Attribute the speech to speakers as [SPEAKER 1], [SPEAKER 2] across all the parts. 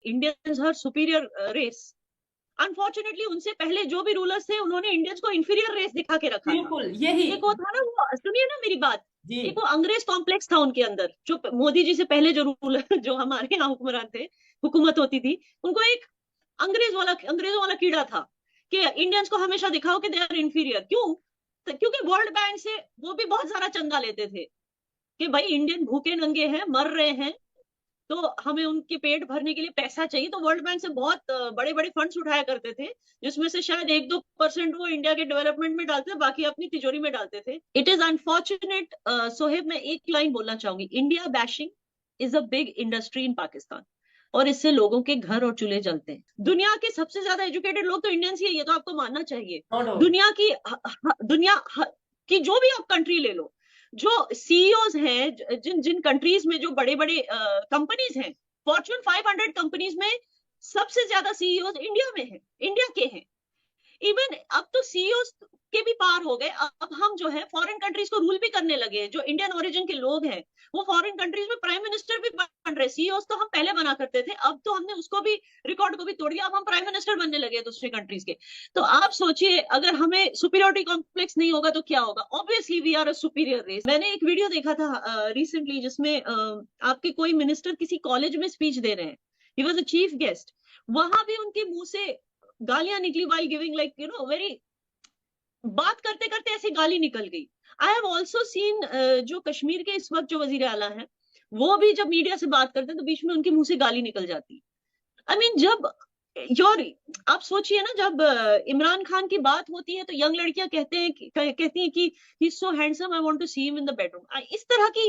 [SPEAKER 1] Indians are superior race. Unfortunately उनसे पहले जो भी रूलर्स थे उन्होंने इंडियंस को इंफीरियर रेस दिखा के रखा था।
[SPEAKER 2] बिल्कुल यही
[SPEAKER 1] एक वो था ना, वो सुनिए ना मेरी बात,
[SPEAKER 2] जी
[SPEAKER 1] एक वो अंग्रेज कॉम्प्लेक्स था उनके अंदर, जो मोदी जी से पहले जो रूलर जो हमारे यहाँ हुक्मरान थे, हुकूमत होती थी, उनको एक अंग्रेजों वाला कीड़ा था कि इंडियंस को हमेशा दिखाओ कि दे आर इंफीरियर। क्यों? तो क्योंकि वर्ल्ड बैंक से वो भी बहुत सारा चंदा लेते थे कि भाई इंडियन भूखे नंगे हैं, मर रहे हैं, तो हमें उनके पेट भरने के लिए पैसा चाहिए। तो वर्ल्ड बैंक से बहुत बड़े बड़े फंड्स उठाया करते थे, जिसमें से शायद 1-2% वो इंडिया के डेवलपमेंट में डालते थे, बाकी अपनी तिजोरी में डालते थे। इट इज अनफॉर्चुनेट सोहेब, मैं एक लाइन बोलना चाहूंगी, India bashing is a big industry in Pakistan, और इससे लोगों के घर और चूल्हे जलते हैं। दुनिया के सबसे ज्यादा एजुकेटेड लोग तो इंडियंस ही है, ये तो आपको मानना चाहिए। दुनिया की जो भी आप कंट्री ले लो, जो सीईओज हैं, जिन जिन कंट्रीज में जो बड़े बड़े कंपनीज हैं, फॉर्च्यून 500 कंपनीज में सबसे ज्यादा सीईओज इंडिया में हैं, इंडिया के हैं। इवन अब तो सीईओ के भी पार हो गए, अब हम जो है फॉरेन कंट्रीज को रूल भी करने लगे हैं। जो इंडियन ओरिजिन के लोग हैं वो फॉरेन कंट्रीज में प्राइम मिनिस्टर भी बन रहे। सीईओ तो हम पहले बना करते थे, अब तो हमने उसको भी, रिकॉर्ड को भी तोड़ दिया, अब हम प्राइम मिनिस्टर बनने लगे हैं दूसरे कंट्रीज के। तो आप सोचिए, अगर हमें सुपीरियोरिटी कॉम्प्लेक्स नहीं होगा तो क्या होगा? Obviously we are a superior race. मैंने एक वीडियो देखा था रिसेंटली, जिसमें आपके कोई मिनिस्टर किसी कॉलेज में स्पीच दे रहे हैं, he was a chief guest, वहां भी उनके मुंह से गालियां निकली while गिविंग लाइक वेरी, बात करते करते ऐसी गाली निकल गई। आई हैव ऑल्सो सीन जो कश्मीर के इस वक्त जो वजीर आला हैं, वो भी जब मीडिया से बात करते हैं तो बीच में उनके मुंह से गाली निकल जाती। आई मीन जब योर, आप सोचिए ना, जब इमरान खान की बात होती है तो यंग लड़कियां कहती हैं कि he is so handsome, I want to see him in the bedroom. इस तरह की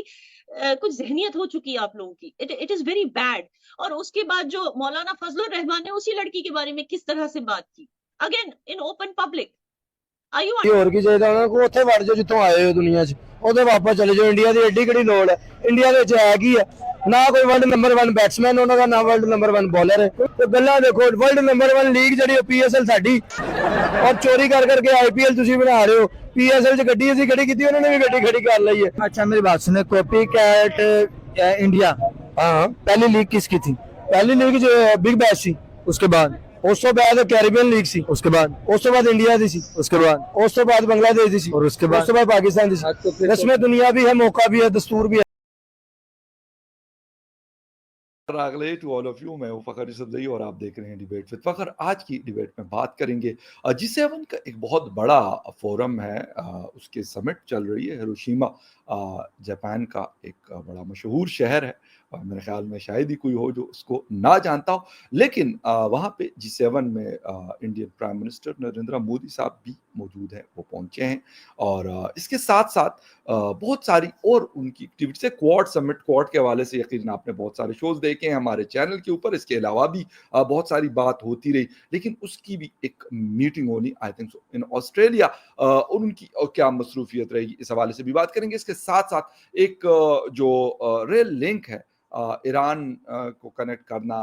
[SPEAKER 1] कुछ जहनियत हो चुकी है आप लोगों की। It is very bad. और उसके बाद जो मौलाना फजलुर रहमान ने उसी लड़की के बारे में किस तरह से बात की, अगेन इन ओपन पब्लिक।
[SPEAKER 3] ਹੋਰ ਕੀ ਚਾਹੀਦਾ ਉਹਨਾਂ ਨੂੰ? ਉੱਥੇ ਵੜ ਜਾਓ ਜਿੱਥੋਂ ਆਏ ਹੋ ਦੁਨੀਆ 'ਚ, ਉਹਦੇ ਵਾਪਸ ਚਲੇ ਜਾਓ। ਇੰਡੀਆ ਦੀ ਐਡੀ ਕਿਹੜੀ ਲੋੜ ਹੈ? ਇੰਡੀਆ ਦੇ ਵਿੱਚ ਹੈ ਕੀ ਹੈ? ਨਾ ਕੋਈ ਵਰਲਡ ਨੰਬਰ 1 ਬੈਟਸਮੈਨ ਉਹਨਾਂ ਦਾ, ਨਾ ਵਰਲਡ ਨੰਬਰ 1 ਬੋਲਰ ਹੈ। ਤੇ ਗੱਲਾਂ ਦੇਖੋ, ਵਰਲਡ ਨੰਬਰ 1 ਲੀਗ ਜਿਹੜੀ ਪੀਐਸਐਲ ਸਾਡੀ, ਔਰ ਚੋਰੀ ਕਰ ਕਰਕੇ ਆਈਪੀਐਲ ਤੁਸੀਂ ਬਣਾ ਰਹੇ ਹੋ। पीएसएल च गड्डी ਅਸੀਂ खड़ी की, उन्होंने भी गड्डी खड़ी कर ली है। अच्छा मेरी बात सुने, कॉपी कैट इंडिया, हाँ पहली लीग किसकी थी? पहली लीग जो बिग बैश थी, उसके बाद उस तो बाद कैरिबियन लीग सी, उसके बाद उस तो बाद इंडिया दी सी, उसके बाद उस तो बाद बांग्लादेश दी सी, और उसके बाद पाकिस्तान दी सी। इसमें दुनिया भी है, मौका भी है, दस्तूर भी है।
[SPEAKER 4] टू ऑल ऑफ यू, मैं हूं फखर यूसुफजई और आप देख रहे हैं डिबेट विद फखर। आज की डिबेट में बात करेंगे G7 का एक बहुत बड़ा फोरम है, उसके समिट चल रही है हिरोशिमा, जापान का एक बड़ा मशहूर शहर है, और मेरे ख्याल में शायद ही कोई हो जो उसको ना जानता हो। लेकिन वहाँ पे G7 में Indian prime minister Narendra Modi साहब भी मौजूद हैं, वो पहुंचे हैं। और इसके साथ साथ बहुत सारी और उनकी एक्टिविटीज है। क्वाड समिट, क्वाड के हवाले से यकीन आपने बहुत सारे शोज देखे हैं हमारे चैनल के ऊपर। इसके अलावा भी बहुत सारी बात होती रही, लेकिन उसकी भी एक मीटिंग होनी I think so in Australia, और उनकी क्या मसरूफियत रहेगी, इस हवाले से भी बात करेंगे। इसके साथ साथ एक जो रेल लिंक है, ईरान को कनेक्ट करना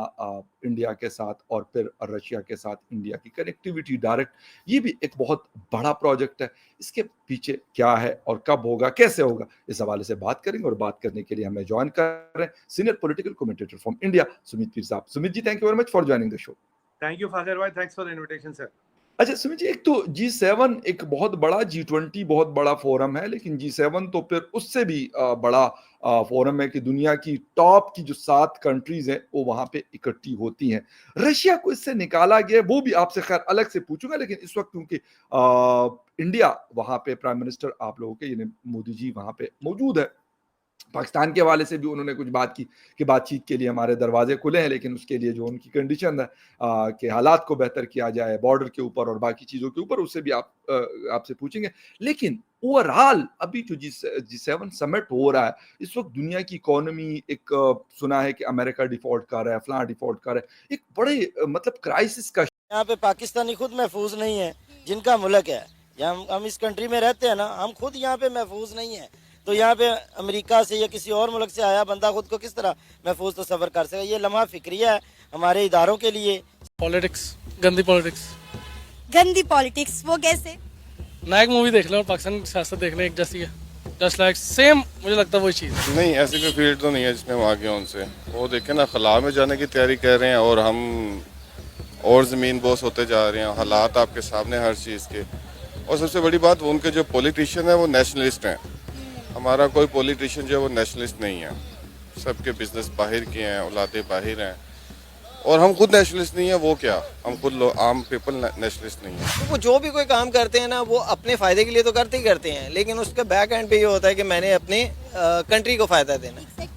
[SPEAKER 4] इंडिया के साथ, और फिर रशिया के साथ इंडिया की कनेक्टिविटी डायरेक्ट, ये भी एक बहुत बड़ा प्रोजेक्ट है। इसके पीछे क्या है और कब होगा, कैसे होगा, इस हवाले से बात करेंगे। और बात करने के लिए हमें ज्वाइन कर रहे हैं senior political commentator from India, Sumit Peer sahab. Sumit ji, thank you very much for joining the show.
[SPEAKER 5] Thank you father भाई, thanks for the invitation sir.
[SPEAKER 4] अच्छा सुमित जी, एक तो G7 एक बहुत बड़ा, G20 बहुत बड़ा फोरम है, लेकिन G7 तो फिर उससे भी बड़ा फोरम है कि दुनिया की टॉप की जो 7 कंट्रीज हैं वो वहां पे इकट्ठी होती हैं। रशिया को इससे निकाला गया, वो भी आपसे खैर अलग से पूछूंगा, लेकिन इस वक्त क्योंकि इंडिया वहां पे प्राइम मिनिस्टर आप लोगों के यानी मोदी जी वहां पे मौजूद है, पाकिस्तान के हवाले से भी उन्होंने कुछ बात की कि बातचीत के लिए हमारे दरवाजे खुले हैं, लेकिन उसके लिए जो उनकी कंडीशन है कि हालात को बेहतर किया जाए बॉर्डर के ऊपर और बाकी चीज़ों के ऊपर, उससे भी आपसे पूछेंगे। लेकिन ओवरऑल अभी जो G7 समिट हो रहा है, इस वक्त दुनिया की इकोनॉमी, एक सुना है कि अमेरिका डिफॉल्ट कर रहा है, फलां डिफॉल्ट कर रहा है, एक बड़े मतलब क्राइसिस का।
[SPEAKER 6] यहाँ पे पाकिस्तानी खुद महफूज नहीं है, जिनका मुल्क है, हम इस कंट्री में रहते हैं ना, हम खुद यहाँ पे महफूज नहीं है। तो यहाँ पे अमेरिका से या किसी और मुल्क से आया बंदा खुद को किस तरह महफूज तस्वर कर सके? ये लम्हा फिक्रिया है हमारे इदारों के लिए।
[SPEAKER 7] पॉलिटिक्स, गंदी पॉलिटिक्स।
[SPEAKER 8] गंदी पॉलिटिक्स वो कैसे?
[SPEAKER 7] नायक मूवी देख लें और पाकिस्तान की सियासत देख लें, एक जैसी है। जस्ट लाइक सेम मुझे लगता है वही चीज़ है।
[SPEAKER 2] नहीं, ऐसी कोई फील्ड तो नहीं है जिसमें हम आगे हों उनसे। वो देखें ना, खला में जाने की तैयारी कर रहे हैं और हम और ज़मीन बोस होते जा रहे हैं। हालात आपके सामने हर चीज़ के। और सबसे बड़ी बात, वो उनके जो पॉलिटिशियन है वो नेशनलिस्ट हैं। हमारा कोई पॉलिटिशियन जो है वो नेशनलिस्ट नहीं है। सबके बिजनेस बाहर के हैं, औलादे बाहर हैं, और हम खुद नेशनलिस्ट नहीं है। वो क्या, हम खुद आम पीपल नेशनलिस्ट नहीं है।
[SPEAKER 8] वो जो भी कोई काम करते हैं ना, वो अपने फ़ायदे के लिए तो करते ही करते हैं, लेकिन उसका बैक एंड पे ये होता है कि मैंने अपने कंट्री को फ़ायदा देना है।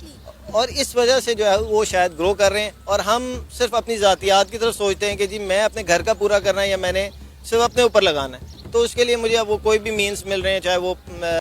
[SPEAKER 8] और इस वजह से जो है वो शायद ग्रो कर रहे हैं, और हम सिर्फ अपनी ज़ातियात की तरफ सोचते हैं कि जी मैं अपने घर का पूरा करना है या मैंने सिर्फ अपने ऊपर लगाना है। तो उसके लिए मुझे अब वो कोई भी मीन्स मिल रहे हैं, चाहे वो